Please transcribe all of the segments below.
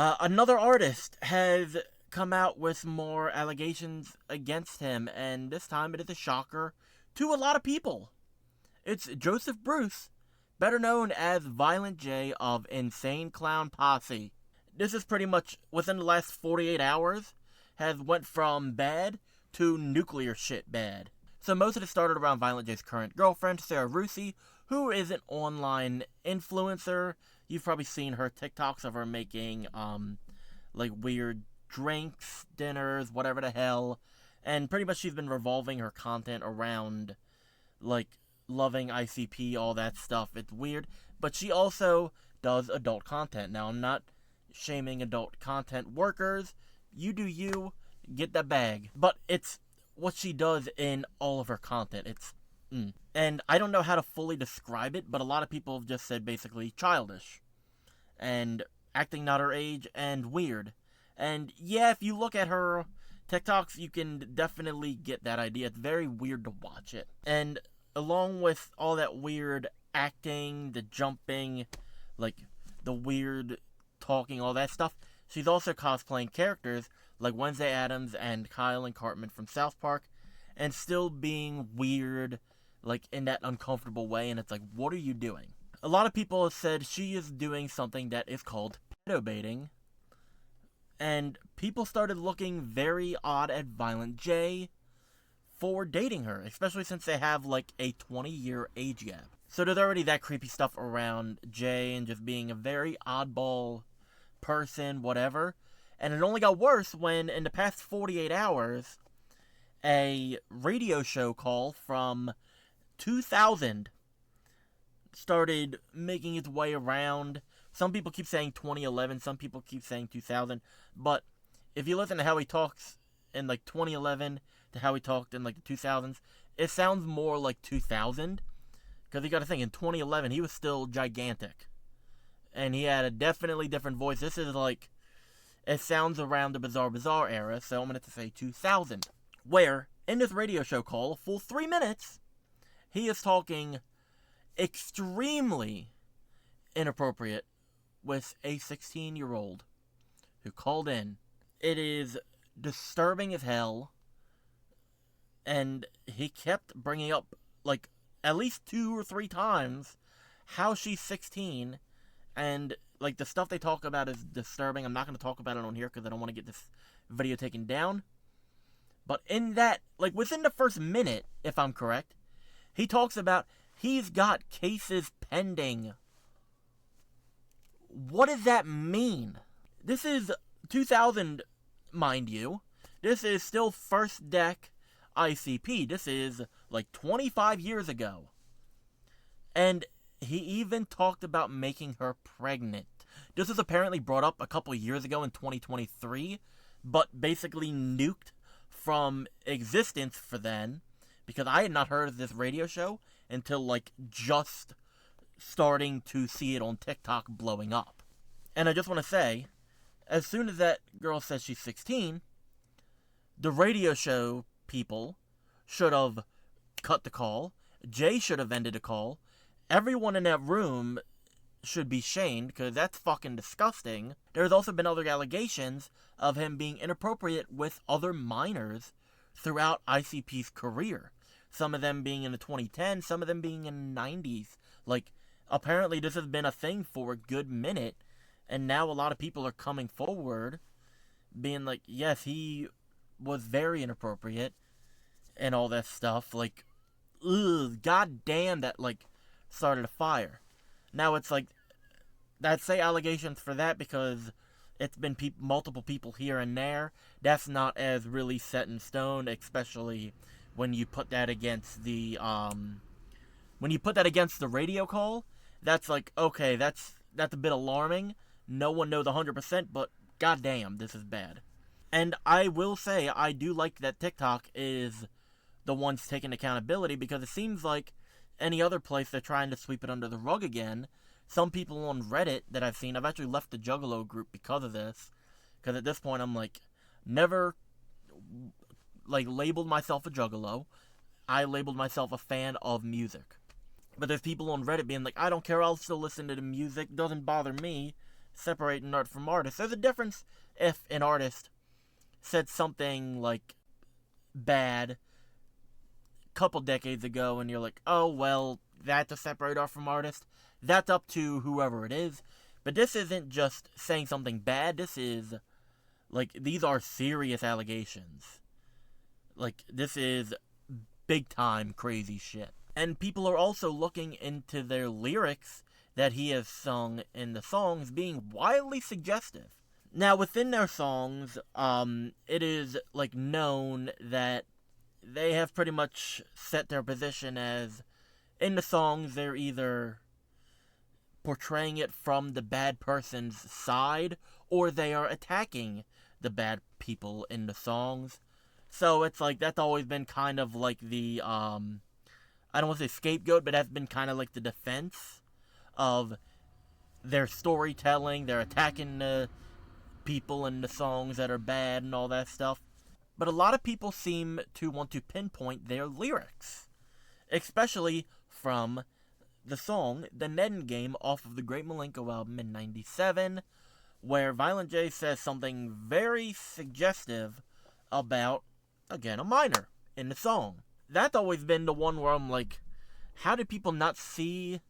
Another artist has come out with more allegations against him, and this time it is a shocker to a lot of people. It's Joseph Bruce, better known as Violent J of Insane Clown Posse. This is pretty much within the last 48 hours has went from bad to nuclear shit bad. So most of it started around Violent J's current girlfriend, Sarah Rusi, who is an online influencer. You've probably seen her TikToks of her making, like weird drinks, dinners, whatever the hell. And pretty much she's been revolving her content around, like, loving ICP, all that stuff. It's weird. But she also does adult content. Now, I'm not shaming adult content workers. You do you. Get that bag. But it's what she does in all of her content. It's And I don't know how to fully describe it, but a lot of people have just said basically childish. And acting not her age and weird. And yeah, if you look at her TikToks, you can definitely get that idea. It's very weird to watch it. And along with all that weird acting, the jumping, like the weird talking, all that stuff, she's also cosplaying characters like Wednesday Addams and Kyle and Cartman from South Park, and still being weird, like in that uncomfortable way, and it's like, what are you doing? A lot of people have said she is doing something that is called pedobaiting, and people started looking very odd at Violent J for dating her, especially since they have like a 20-year age gap. So there's already that creepy stuff around Jay and just being a very oddball person, whatever. And it only got worse when, in the past 48 hours, a radio show call from 2000 started making its way around. Some people keep saying 2011, some people keep saying 2000, but if you listen to how he talks in like 2011 to how he talked in like the 2000s, it sounds more like 2000, because you gotta think, in 2011 he was still gigantic, and he had a definitely different voice. This is like, it sounds around the Bizarre Bizarre era, so I'm going to say 2000. Where, in this radio show call, a full 3 minutes, he is talking extremely inappropriate with a 16-year-old who called in. It is disturbing as hell, and he kept bringing up, like, at least 2 or 3 times how she's 16, and like, the stuff they talk about is disturbing. I'm not going to talk about it on here because I don't want to get this video taken down. But in that, like, within the first minute, if I'm correct, he talks about he's got cases pending. What does that mean? This is 2000, mind you. This is still first deck ICP. This is like 25 years ago. And he even talked about making her pregnant. This was apparently brought up a couple years ago in 2023, but basically nuked from existence for then, because I had not heard of this radio show until like just starting to see it on TikTok blowing up. And I just want to say, as soon as that girl says she's 16, the radio show people should have cut the call. Jay should have ended the call. Everyone in that room should be shamed, because that's fucking disgusting. There's also been other allegations of him being inappropriate with other minors throughout ICP's career. Some of them being in the 2010s, some of them being in the 90s. Like, apparently this has been a thing for a good minute, and now a lot of people are coming forward being like, yes, he was very inappropriate and all that stuff. Like, ugh, god damn, that, like, started a fire. Now it's like, I'd say allegations for that because it's been multiple people here and there. That's not as really set in stone, especially when you put that against the radio call. That's like, okay, that's a bit alarming. No one knows 100%, but goddamn, this is bad. And I will say, I do like that TikTok is the ones taking accountability, because it seems like any other place they're trying to sweep it under the rug again. Some people on Reddit that I've seen, I've actually left the Juggalo group because of this, because at this point I'm like, never like labeled myself a Juggalo. I labeled myself a fan of music. But there's people on Reddit being like, I don't care, I'll still listen to the music, doesn't bother me. separating art from artist. There's a difference if an artist said something like bad a couple decades ago and you're like, oh, well, that's a separate art from artist. That's up to whoever it is. But this isn't just saying something bad. This is, like, these are serious allegations. Like, this is big time crazy shit. And people are also looking into their lyrics that he has sung in the songs being wildly suggestive. Now, within their songs, it is, like, known that they have pretty much set their position as, in the songs, they're either portraying it from the bad person's side, or they are attacking the bad people in the songs. So it's like, that's always been kind of like the, I don't want to say scapegoat, but that's been kind of like the defense of their storytelling. They're attacking the people in the songs that are bad and all that stuff. But a lot of people seem to want to pinpoint their lyrics, especially from the song The Ned Game off of the Great Milenko album in 97, where Violent J says something very suggestive about, again, a minor in the song. That's always been the one where I'm like, how did people not see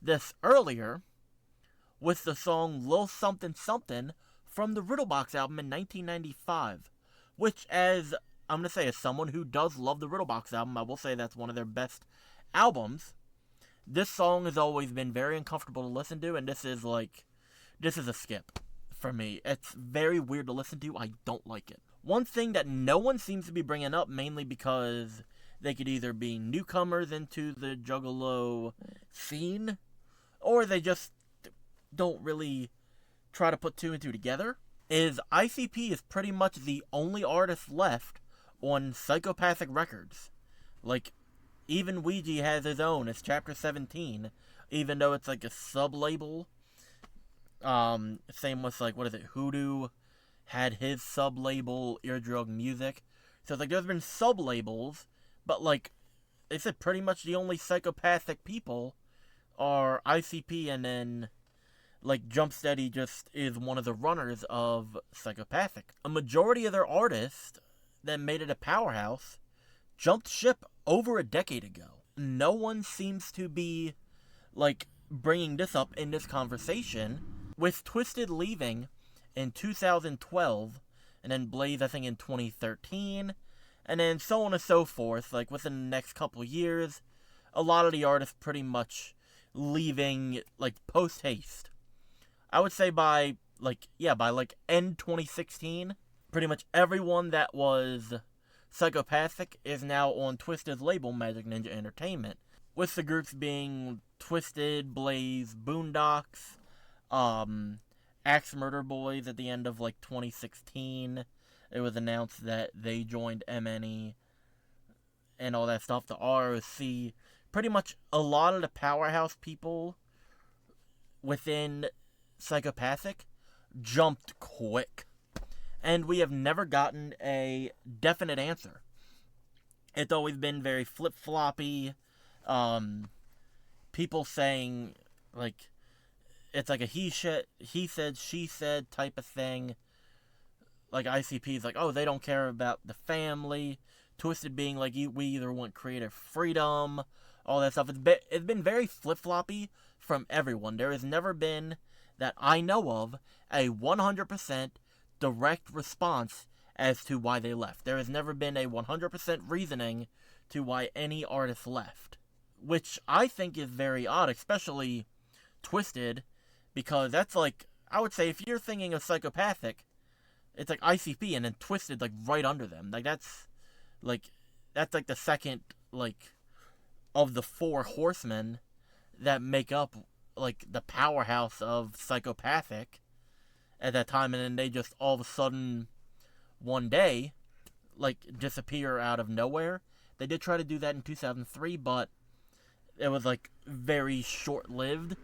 this earlier with the song Lil Something Something from the Riddlebox album in 1995? Which, as I'm going to say, as someone who does love the Riddlebox album, I will say that's one of their best albums. This song has always been very uncomfortable to listen to, and this is a skip for me. It's very weird to listen to. I don't like it. One thing that no one seems to be bringing up, mainly because they could either be newcomers into the Juggalo scene, or they just don't really try to put two and two together, is ICP is pretty much the only artist left on Psychopathic Records. Like, even Ouija has his own. It's Chapter 17, even though it's like a sub-label. Same with, like, what is it, Hoodoo had his sub-label, Eardrug Music. So it's like, there's been sub-labels, but, like, they said pretty much the only psychopathic people are ICP, and then, like, Jumpsteady just is one of the runners of Psychopathic. A majority of their artists that made it a powerhouse jumped ship over a decade ago. No one seems to be, like, bringing this up in this conversation, with Twiztid leaving in 2012, and then Blaze, I think, in 2013, and then so on and so forth. Like, within the next couple years, a lot of the artists pretty much leaving, like, post-haste. I would say by end 2016, pretty much everyone that was Psychopathic is now on Twiztid's label, Magic Ninja Entertainment, with the groups being Twiztid, Blaze, Boondocks, Axe Murder Boys at the end of, like, 2016. It was announced that they joined MNE and all that stuff. The ROC, pretty much a lot of the powerhouse people within Psychopathic jumped quick. And we have never gotten a definite answer. It's always been very flip-floppy. People saying, like, it's like a he said, she said type of thing. Like, ICP is like, oh, they don't care about the family. Twiztid being like, we either want creative freedom, all that stuff. It's been very flip-floppy from everyone. There has never been, that I know of, a 100% direct response as to why they left. There has never been a 100% reasoning to why any artist left, which I think is very odd, especially Twiztid, because that's like, I would say if you're thinking of Psychopathic, it's like ICP and then Twiztid, like, right under them. Like, that's like the second, like, of the four horsemen that make up, like, the powerhouse of Psychopathic at that time, and then they just all of a sudden one day, like, disappear out of nowhere. They did try to do that in 2003, but it was, like, very short-lived,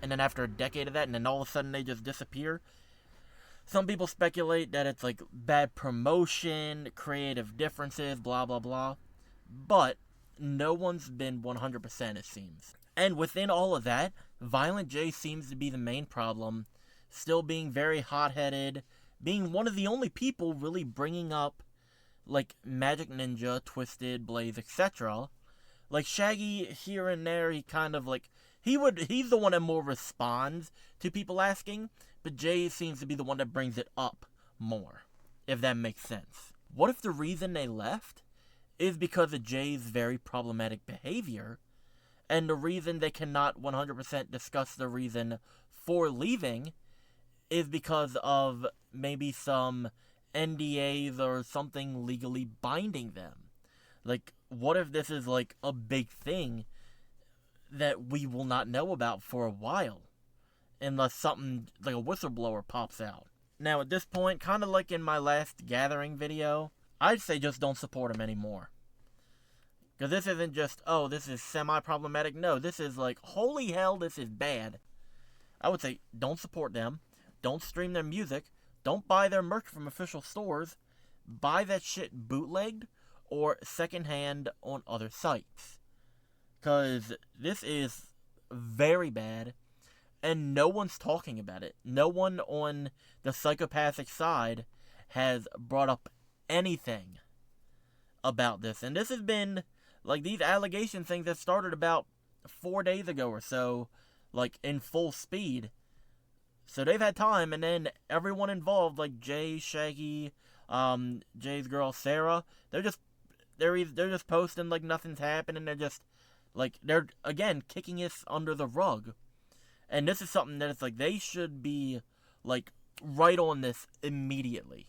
and then after a decade of that, and then all of a sudden they just disappear. Some people speculate that it's, like, bad promotion, creative differences, blah blah blah, but no one's been 100%, it seems. And within all of that, Violent J seems to be the main problem, still being very hot-headed, being one of the only people really bringing up, like, Magic Ninja, Twisted, Blaze, etc. Like, Shaggy, here and there, he kind of, like, he's the one that more responds to people asking, but Jay seems to be the one that brings it up more, if that makes sense. What if the reason they left is because of Jay's very problematic behavior, and the reason they cannot 100% discuss the reason for leaving is because of maybe some NDAs or something legally binding them? Like, what if this is, like, a big thing that we will not know about for a while, unless something, like a whistleblower, pops out? Now, at this point, kind of like in my last Gathering video, I'd say just don't support him anymore. Because this isn't just, oh, this is semi-problematic. No, this is like, holy hell, this is bad. I would say, don't support them. Don't stream their music. Don't buy their merch from official stores. Buy that shit bootlegged or secondhand on other sites. Because this is very bad, and no one's talking about it. No one on the psychopathic side has brought up anything about this. And this has been, like, these allegation things that started about 4 days ago or so, like, in full speed. So they've had time, and then everyone involved, like Jay, Shaggy, Jay's girl Sarah, they're just posting like nothing's happening. They're just, like, they're, again, kicking this under the rug. And this is something that it's like they should be, like, right on this immediately.